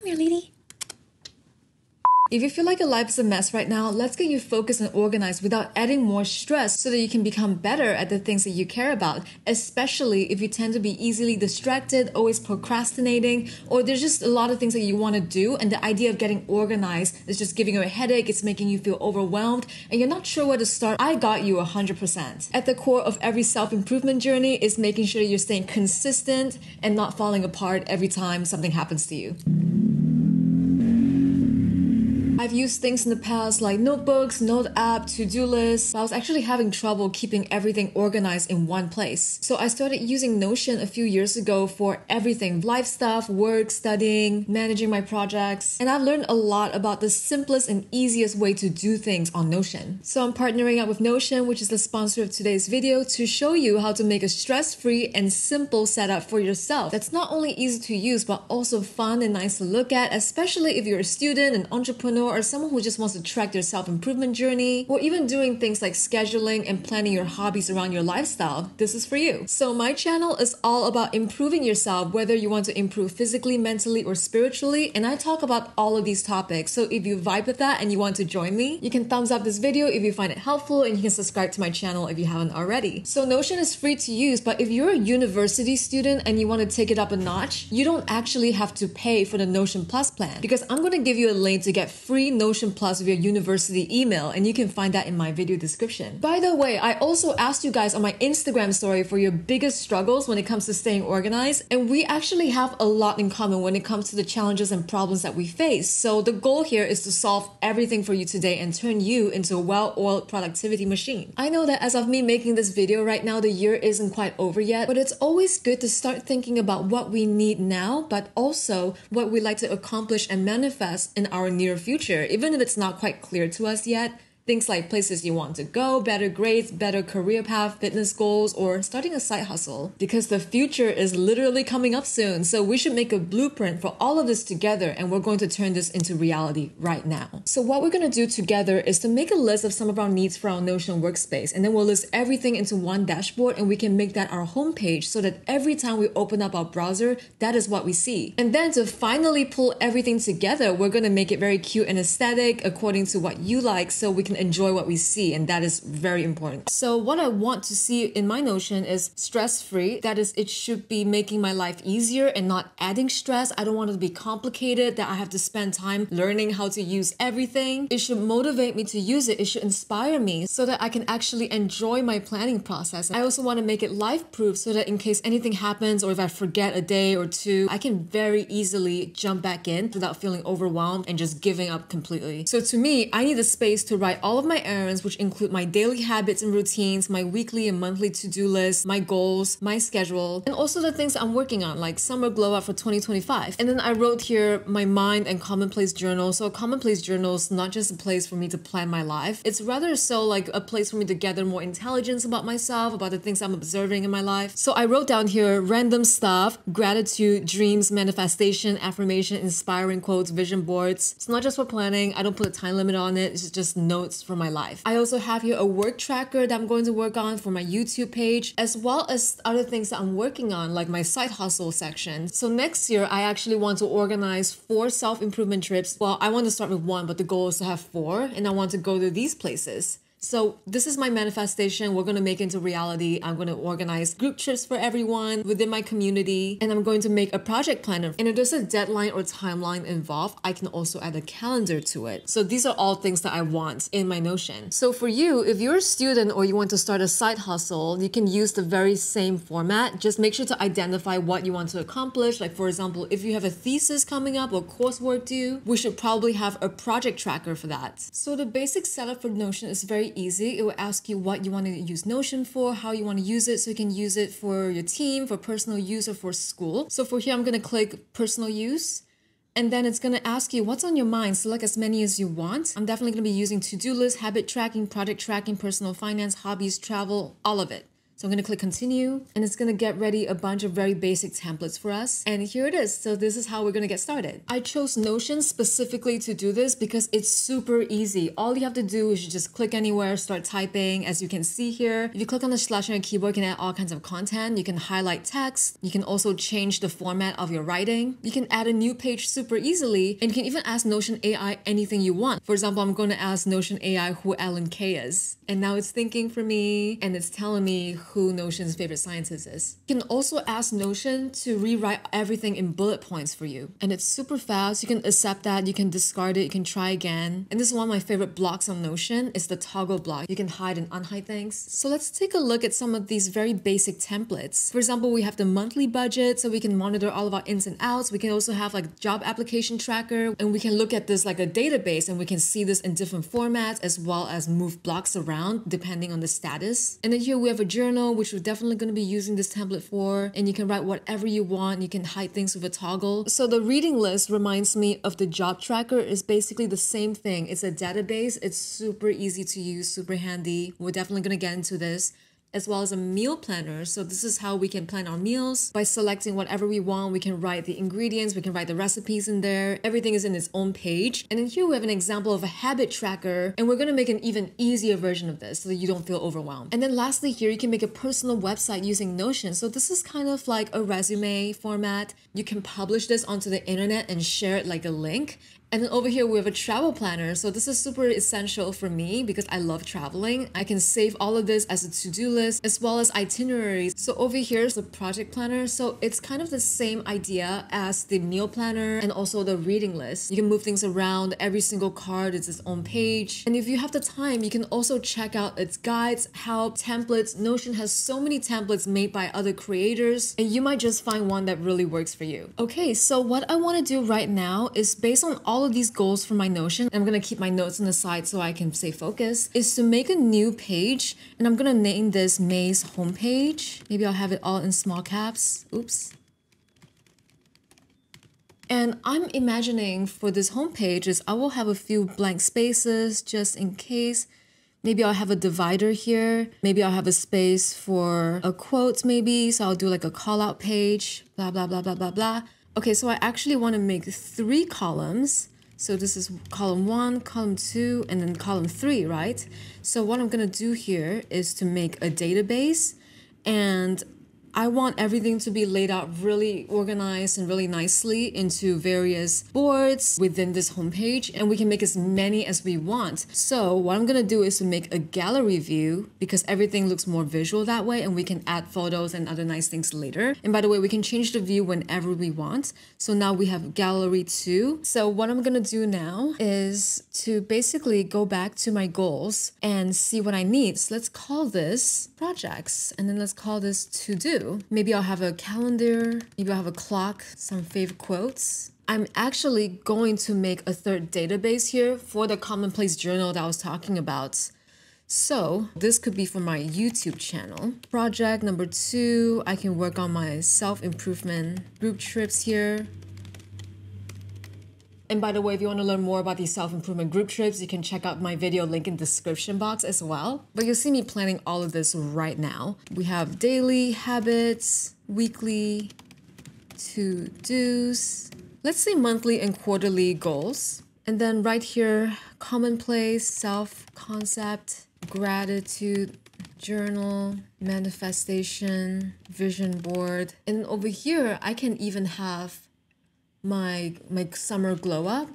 Come here, lady. If you feel like your life is a mess right now, let's get you focused and organized without adding more stress so that you can become better at the things that you care about, especially if you tend to be easily distracted, always procrastinating, or there's just a lot of things that you want to do and the idea of getting organized is just giving you a headache, it's making you feel overwhelmed, and you're not sure where to start. I got you 100%. At the core of every self-improvement journey is making sure you're staying consistent and not falling apart every time something happens to you. I've used things in the past like notebooks, note app, to-do lists, but I was actually having trouble keeping everything organized in one place. So I started using Notion a few years ago for everything, life stuff, work, studying, managing my projects, and I've learned a lot about the simplest and easiest way to do things on Notion. So I'm partnering up with Notion, which is the sponsor of today's video, to show you how to make a stress-free and simple setup for yourself that's not only easy to use but also fun and nice to look at, especially if you're a student, an entrepreneur, or someone who just wants to track their self-improvement journey, or even doing things like scheduling and planning your hobbies around your lifestyle. This is for you. So my channel is all about improving yourself, whether you want to improve physically, mentally, or spiritually, and I talk about all of these topics. So if you vibe with that and you want to join me, you can thumbs up this video if you find it helpful, and you can subscribe to my channel if you haven't already. So Notion is free to use, but if you're a university student and you want to take it up a notch, you don't actually have to pay for the Notion Plus plan, because I'm going to give you a link to get free Notion Plus with your university email, and you can find that in my video description. By the way, I also asked you guys on my Instagram story for your biggest struggles when it comes to staying organized, and we actually have a lot in common when it comes to the challenges and problems that we face. So the goal here is to solve everything for you today and turn you into a well-oiled productivity machine. I know that as of me making this video right now, the year isn't quite over yet, but it's always good to start thinking about what we need now, but also what we like to accomplish and manifest in our near future. Even if it's not quite clear to us yet. Things like places you want to go, better grades, better career path, fitness goals, or starting a side hustle. Because the future is literally coming up soon, so we should make a blueprint for all of this together, and we're going to turn this into reality right now. So what we're going to do together is to make a list of some of our needs for our Notion workspace, and then we'll list everything into one dashboard, and we can make that our homepage so that every time we open up our browser, that is what we see. And then to finally pull everything together, we're going to make it very cute and aesthetic according to what you like, so we can enjoy what we see, and that is very important. So what I want to see in my Notion is stress-free. That is, it should be making my life easier and not adding stress. I don't want it to be complicated, that I have to spend time learning how to use everything. It should motivate me to use it. It should inspire me so that I can actually enjoy my planning process. I also want to make it life-proof so that in case anything happens or if I forget a day or two, I can very easily jump back in without feeling overwhelmed and just giving up completely. So to me, I need a space to write all of my errands, which include my daily habits and routines, my weekly and monthly to-do lists, my goals, my schedule, and also the things I'm working on, like summer glow up for 2025. And then I wrote here my mind and commonplace journal. So a commonplace journal is not just a place for me to plan my life. It's rather so like a place for me to gather more intelligence about myself, about the things I'm observing in my life. So I wrote down here random stuff, gratitude, dreams, manifestation, affirmation, inspiring quotes, vision boards. It's not just for planning. I don't put a time limit on it. It's just notes for my life. I also have here a work tracker that I'm going to work on for my YouTube page, as well as other things that I'm working on, like my side hustle section. So next year, I actually want to organize 4 self-improvement trips. Well, I want to start with 1, but the goal is to have 4, and I want to go to these places. So this is my manifestation. We're going to make it into reality. I'm going to organize group trips for everyone within my community, and I'm going to make a project planner. And if there's a deadline or timeline involved, I can also add a calendar to it. So these are all things that I want in my Notion. So for you, if you're a student or you want to start a side hustle, you can use the very same format. Just make sure to identify what you want to accomplish. Like for example, if you have a thesis coming up or coursework due, we should probably have a project tracker for that. So the basic setup for Notion is very easy. It will ask you what you want to use Notion for, how you want to use it, so you can use it for your team, for personal use, or for school. So for here, I'm going to click personal use. And then it's going to ask you what's on your mind. Select as many as you want. I'm definitely going to be using to-do list, habit tracking, project tracking, personal finance, hobbies, travel, all of it. So I'm going to click continue, and it's going to get ready a bunch of very basic templates for us. And here it is. So this is how we're going to get started. I chose Notion specifically to do this because it's super easy. All you have to do is you just click anywhere, start typing. As you can see here, if you click on the slash on your keyboard, you can add all kinds of content. You can highlight text. You can also change the format of your writing. You can add a new page super easily, and you can even ask Notion AI anything you want. For example, I'm going to ask Notion AI who Alan Kay is. And now it's thinking for me, and it's telling me who Notion's favorite scientist is. You can also ask Notion to rewrite everything in bullet points for you. And it's super fast. You can accept that, you can discard it, you can try again. And this is one of my favorite blocks on Notion, is the toggle block. You can hide and unhide things. So let's take a look at some of these very basic templates. For example, we have the monthly budget, so we can monitor all of our ins and outs. We can also have like job application tracker, and we can look at this like a database, and we can see this in different formats as well as move blocks around depending on the status. And then here we have a journal, which we're definitely going to be using this template for, and you can write whatever you want. You can hide things with a toggle. So the reading list reminds me of the job tracker. Is basically the same thing. It's a database. It's super easy to use, super handy. We're definitely going to get into this, as well as a meal planner. So this is how we can plan our meals. By selecting whatever we want, we can write the ingredients, we can write the recipes in there. Everything is in its own page. And then here we have an example of a habit tracker, and we're gonna make an even easier version of this so that you don't feel overwhelmed. And then lastly here, you can make a personal website using Notion. So this is kind of like a resume format. You can publish this onto the internet and share it like a link. And then over here, we have a travel planner. So this is super essential for me because I love traveling. I can save all of this as a to-do list as well as itineraries. So over here is the project planner. So it's kind of the same idea as the meal planner and also the reading list. You can move things around. Every single card is its own page. And if you have the time, you can also check out its guides, help, templates. Notion has so many templates made by other creators, and you might just find one that really works for you. Okay, so what I want to do right now is based on all of these goals for my Notion, I'm gonna keep my notes on the side so I can stay focused, is to make a new page, and I'm gonna name this May's homepage. Maybe I'll have it all in small caps. Oops. And I'm imagining for this homepage is I will have a few blank spaces just in case. Maybe I'll have a divider here. Maybe I'll have a space for a quote maybe. So I'll do like a call out page, blah, blah, blah, blah, blah, blah. Okay, so I actually want to make 3 columns. So this is column 1, column 2, and then column 3, right? So what I'm going to do here is to make a database, and I want everything to be laid out really organized and really nicely into various boards within this homepage, and we can make as many as we want. So what I'm gonna do is to make a gallery view because everything looks more visual that way, and we can add photos and other nice things later. And by the way, we can change the view whenever we want. So now we have gallery 2. So what I'm gonna do now is to basically go back to my goals and see what I need. So let's call this projects, and then let's call this to do. Maybe I'll have a calendar, maybe I'll have a clock, some favorite quotes. I'm actually going to make a third database here for the commonplace journal that I was talking about. So this could be for my YouTube channel. Project number 2, I can work on my self-improvement group trips here. And by the way, if you want to learn more about these self-improvement group trips, you can check out my video link in the description box as well. But you'll see me planning all of this right now. We have daily habits, weekly to-dos, let's say monthly and quarterly goals. And then right here, commonplace, self-concept, gratitude, journal, manifestation, vision board. And over here, I can even have my summer glow up.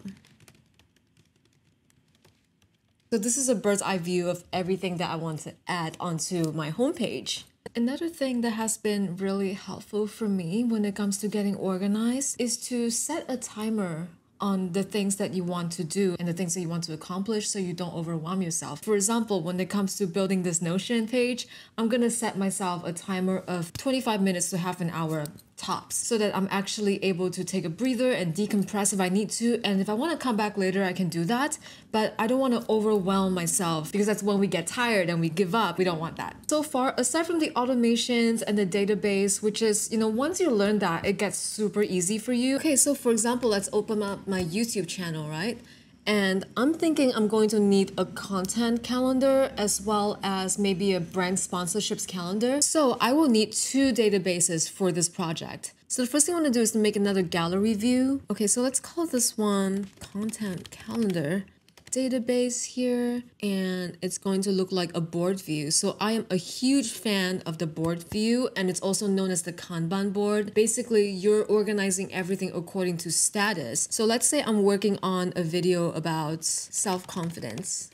So this is a bird's eye view of everything that I want to add onto my homepage. Another thing that has been really helpful for me when it comes to getting organized is to set a timer on the things that you want to do and the things that you want to accomplish so you don't overwhelm yourself. For example, when it comes to building this Notion page, I'm gonna set myself a timer of 25 minutes to half an hour tops so that I'm actually able to take a breather and decompress if I need to. And if I want to come back later, I can do that. But I don't want to overwhelm myself because that's when we get tired and we give up. We don't want that. So far, aside from the automations and the database, which is, once you learn that, it gets super easy for you. Okay, so for example, let's open up my YouTube channel, right? And I'm thinking I'm going to need a content calendar as well as maybe a brand sponsorships calendar. So I will need two databases for this project. So the first thing I want to do is to make another gallery view. Okay, so let's call this one content calendar database here, and it's going to look like a board view. So I am a huge fan of the board view, and it's also known as the Kanban board. Basically, you're organizing everything according to status. So let's say I'm working on a video about self-confidence.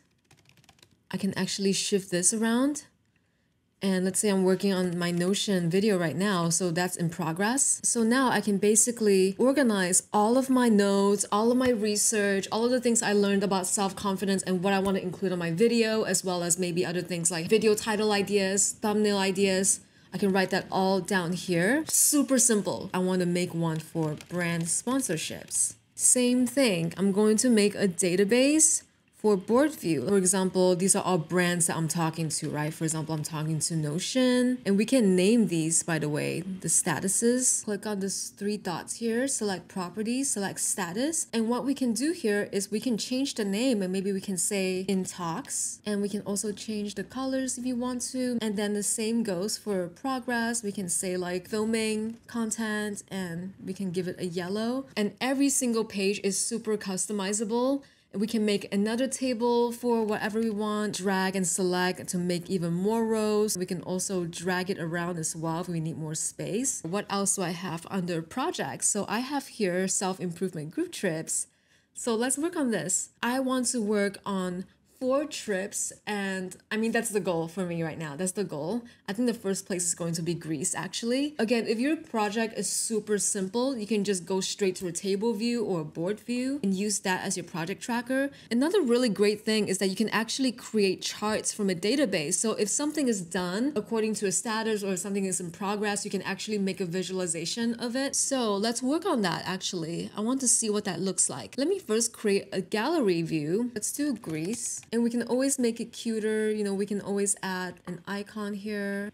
I can actually shift this around. And let's say I'm working on my Notion video right now, so that's in progress. So now I can basically organize all of my notes, all of my research, all of the things I learned about self-confidence and what I want to include on my video, as well as maybe other things like video title ideas, thumbnail ideas. I can write that all down here. Super simple. I want to make one for brand sponsorships. Same thing. I'm going to make a database for board view. For example, these are all brands that I'm talking to, right? For example, I'm talking to Notion, and we can name these, by the way, the statuses. Click on this three dots here, select properties, select status. And what we can do here is we can change the name, and maybe we can say in talks, and we can also change the colors if you want to. And then the same goes for progress. We can say like filming content, and we can give it a yellow. And every single page is super customizable. We can make another table for whatever we want, drag and select to make even more rows. We can also drag it around as well if we need more space. What else do I have under projects? So I have here self-improvement group trips. So let's work on this. I want to work on 4 trips, and I mean, that's the goal for me right now. That's the goal. I think the first place is going to be Greece, actually. Again, if your project is super simple, you can just go straight to a table view or a board view and use that as your project tracker. Another really great thing is that you can actually create charts from a database. So if something is done according to a status or something is in progress, you can actually make a visualization of it. So let's work on that, actually. I want to see what that looks like. Let me first create a gallery view. Let's do Greece. And we can always make it cuter, you know, we can always add an icon here.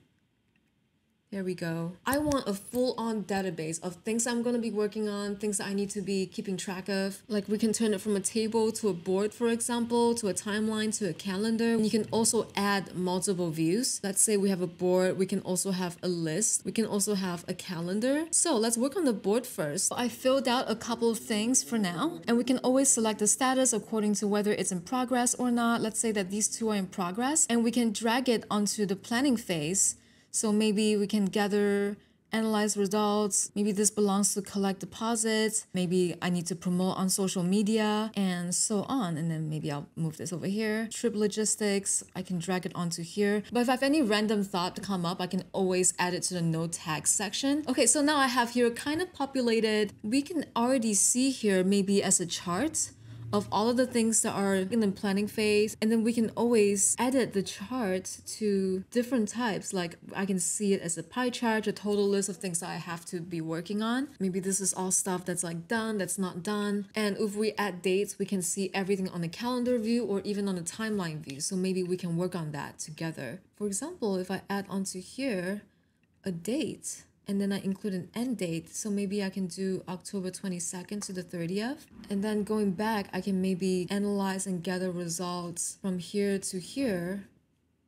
There we go. I want a full-on database of things I'm going to be working on, things that I need to be keeping track of. Like we can turn it from a table to a board, for example, to a timeline, to a calendar. And you can also add multiple views. Let's say we have a board. We can also have a list. We can also have a calendar. So let's work on the board first. I filled out a couple of things for now, and we can always select the status according to whether it's in progress or not. Let's say that these two are in progress, and we can drag it onto the planning phase. So maybe we can gather, analyze results. Maybe this belongs to collect deposits. Maybe I need to promote on social media and so on. And then maybe I'll move this over here. Trip logistics, I can drag it onto here. But if I have any random thought to come up, I can always add it to the note tags section. Okay, so now I have here kind of populated. We can already see here maybe as a chart of all of the things that are in the planning phase, and then we can always edit the chart to different types. Like I can see it as a pie chart, a total list of things that I have to be working on. Maybe this is all stuff that's like done, that's not done. And if we add dates, we can see everything on the calendar view or even on the timeline view. So maybe we can work on that together. For example, if I add onto here a date, and then I include an end date. So maybe I can do October 22nd to the 30th. And then going back, I can maybe analyze and gather results from here to here.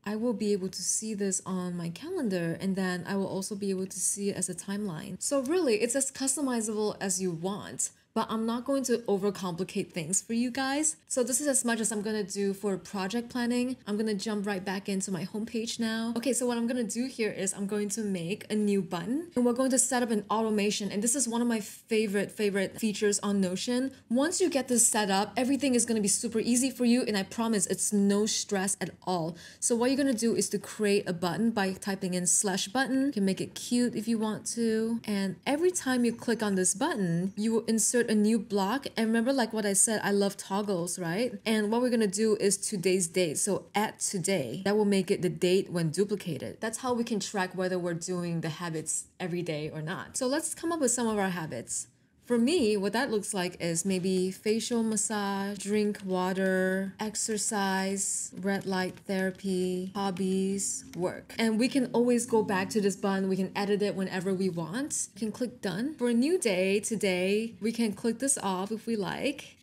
I will be able to see this on my calendar, and then I will also be able to see it as a timeline. So really, it's as customizable as you want. But I'm not going to overcomplicate things for you guys. So this is as much as I'm gonna do for project planning. I'm gonna jump right back into my homepage now. Okay, so what I'm gonna do here is I'm going to make a new button, and we're going to set up an automation. And this is one of my favorite features on Notion. Once you get this set up, everything is gonna be super easy for you, and I promise it's no stress at all. So what you're gonna do is to create a button by typing in /button. You can make it cute if you want to. And every time you click on this button, you will insert a new block. And remember, like what I said, I love toggles, right? And what we're gonna do is today's date. So at today, that will make it the date when duplicated. That's how we can track whether we're doing the habits every day or not. So let's come up with some of our habits. For me, what that looks like is maybe facial massage, drink water, exercise, red light therapy, hobbies, work. And we can always go back to this button. We can edit it whenever we want. We can click done. For a new day today, we can click this off if we like.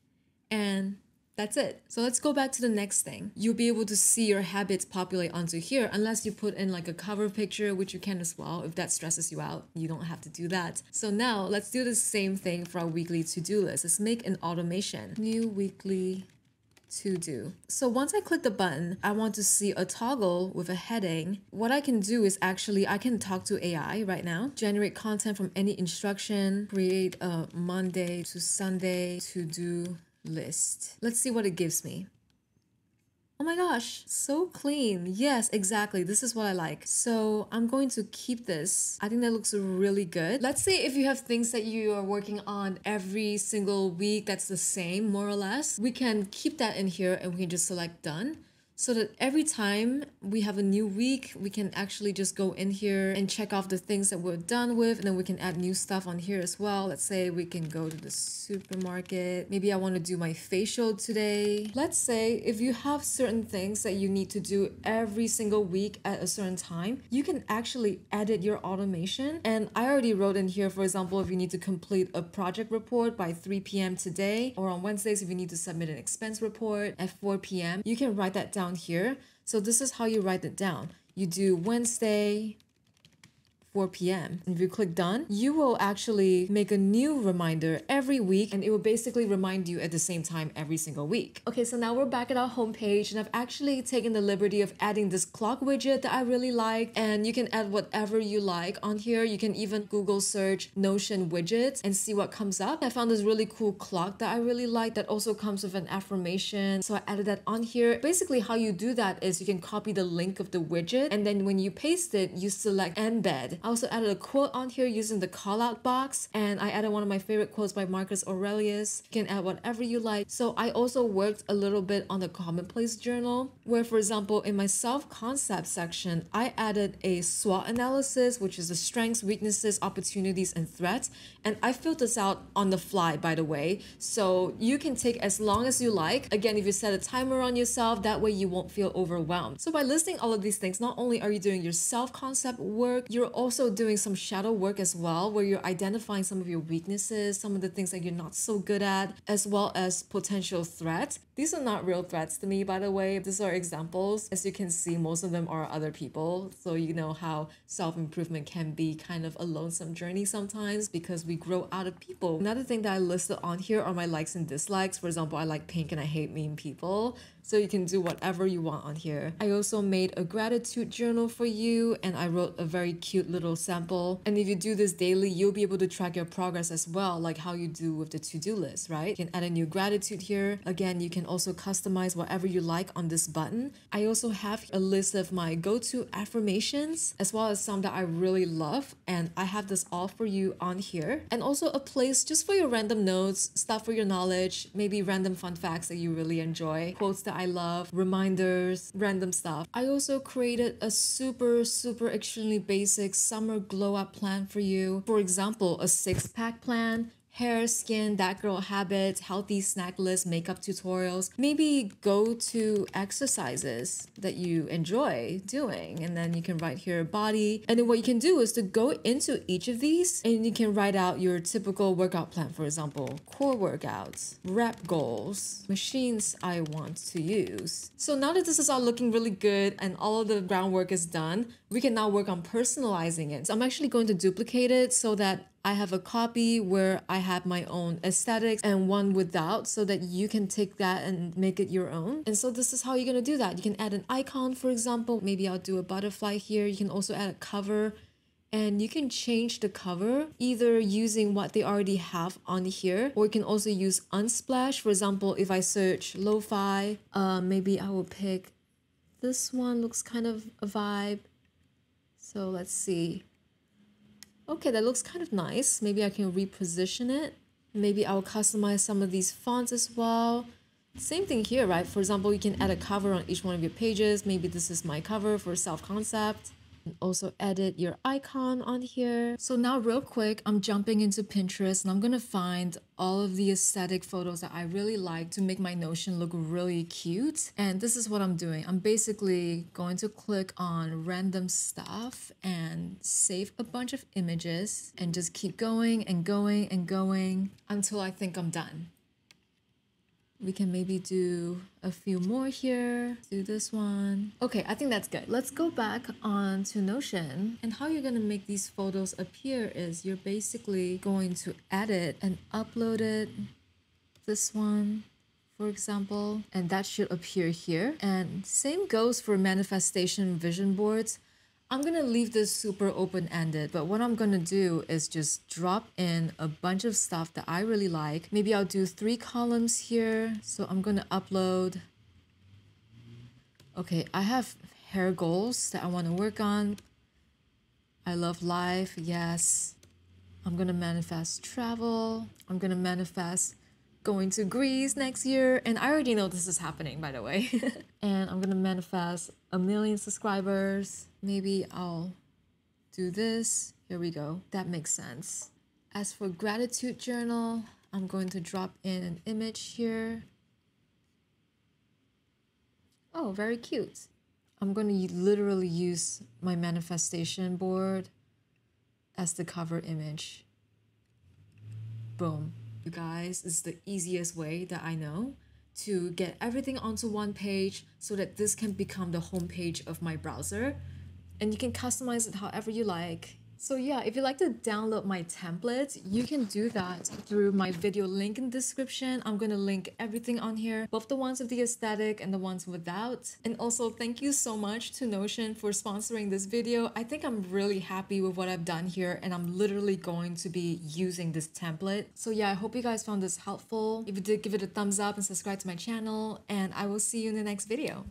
And That's it. So let's go back to the next thing. You'll be able to see your habits populate onto here unless you put in like a cover picture, which you can as well. If that stresses you out, you don't have to do that. So now let's do the same thing for our weekly to-do list. Let's make an automation. New weekly to do. So once I click the button, I want to see a toggle with a heading. What I can do is actually, I can talk to AI right now, generate content from any instruction, create a Monday to Sunday to-do list. Let's see what it gives me. Oh my gosh, so clean. Yes, exactly. This is what I like. So I'm going to keep this. I think that looks really good. Let's say if you have things that you are working on every single week that's the same, more or less, we can keep that in here and we can just select done. So that every time we have a new week, we can actually just go in here and check off the things that we're done with, and then we can add new stuff on here as well. Let's say we can go to the supermarket. Maybe I want to do my facial today. Let's say if you have certain things that you need to do every single week at a certain time, you can actually edit your automation. And I already wrote in here, for example, if you need to complete a project report by 3 p.m. today, or on Wednesdays, if you need to submit an expense report at 4 p.m., you can write that down here. So this is how you write it down. You do Wednesday, 4 p.m. If you click done, you will actually make a new reminder every week, and it will basically remind you at the same time every single week. Okay, so now we're back at our homepage, and I've actually taken the liberty of adding this clock widget that I really like, and you can add whatever you like on here. You can even Google search Notion widgets and see what comes up. I found this really cool clock that I really like that also comes with an affirmation, so I added that on here. Basically, how you do that is you can copy the link of the widget, and then when you paste it, you select embed. I also added a quote on here using the callout box, and I added one of my favorite quotes by Marcus Aurelius. You can add whatever you like. So I also worked a little bit on the commonplace journal, where for example in my self-concept section, I added a SWOT analysis, which is the strengths, weaknesses, opportunities, and threats. And I filled this out on the fly, by the way. So you can take as long as you like. Again, if you set a timer on yourself, that way you won't feel overwhelmed. So by listing all of these things, not only are you doing your self-concept work, you're also doing some shadow work as well, where you're identifying some of your weaknesses, some of the things that you're not so good at, as well as potential threats. These are not real threats to me, by the way. These are examples. As you can see, most of them are other people. So you know how self-improvement can be kind of a lonesome journey sometimes because we grow out of people. Another thing that I listed on here are my likes and dislikes. For example, I like pink and I hate mean people. So you can do whatever you want on here. I also made a gratitude journal for you, and I wrote a very cute little sample. And if you do this daily, you'll be able to track your progress as well, like how you do with the to-do list, right? You can add a new gratitude here. Again, you can also customize whatever you like on this button. I also have a list of my go-to affirmations, as well as some that I really love, and I have this all for you on here. And also a place just for your random notes, stuff for your knowledge, maybe random fun facts that you really enjoy, quotes that I love, reminders, random stuff. I also created a super extremely basic summer glow up plan for you. For example, a 6-pack plan, hair, skin, that girl habits, healthy snack list, makeup tutorials, maybe go to exercises that you enjoy doing, and then you can write here body. And then what you can do is to go into each of these and you can write out your typical workout plan. For example, core workouts, rep goals, machines I want to use. So now that this is all looking really good and all of the groundwork is done, we can now work on personalizing it. So I'm actually going to duplicate it so that I have a copy where I have my own aesthetics and one without, so that you can take that and make it your own. And so this is how you're gonna do that. You can add an icon, for example. Maybe I'll do a butterfly here. You can also add a cover, and you can change the cover either using what they already have on here, or you can also use Unsplash. For example, if I search lo-fi, maybe I will pick this one. Looks kind of a vibe. So let's see. Okay, that looks kind of nice. Maybe I can reposition it. Maybe I'll customize some of these fonts as well. Same thing here, right? For example, you can add a cover on each one of your pages. Maybe this is my cover for self-concept. And also edit your icon on here. So now real quick, I'm jumping into Pinterest and I'm gonna find all of the aesthetic photos that I really like to make my Notion look really cute. And this is what I'm doing. I'm basically going to click on random stuff and save a bunch of images and just keep going and going and going until I think I'm done. We can maybe do a few more here. Do this one. Okay, I think that's good. Let's go back on to Notion. And how you're gonna make these photos appear is you're basically going to edit and upload it. This one, for example, and that should appear here. And same goes for manifestation vision boards. I'm gonna leave this super open-ended, but what I'm gonna do is just drop in a bunch of stuff that I really like. Maybe I'll do 3 columns here. So I'm gonna upload. Okay, I have hair goals that I wanna work on. I love life, yes. I'm gonna manifest travel. I'm gonna manifest going to Greece next year. And I already know this is happening, by the way. And I'm gonna manifest 1 million subscribers. Maybe I'll do this. Here we go. That makes sense. As for gratitude journal, I'm going to drop in an image here. Oh, very cute. I'm going to literally use my manifestation board as the cover image. Boom. You guys, this is the easiest way that I know to get everything onto one page so that this can become the homepage of my browser. And you can customize it however you like. So yeah, if you'd like to download my templates, you can do that through my video link in the description. I'm gonna link everything on here, both the ones with the aesthetic and the ones without. And also thank you so much to Notion for sponsoring this video. I think I'm really happy with what I've done here, and I'm literally going to be using this template. So yeah, I hope you guys found this helpful. If you did, give it a thumbs up and subscribe to my channel, and I will see you in the next video.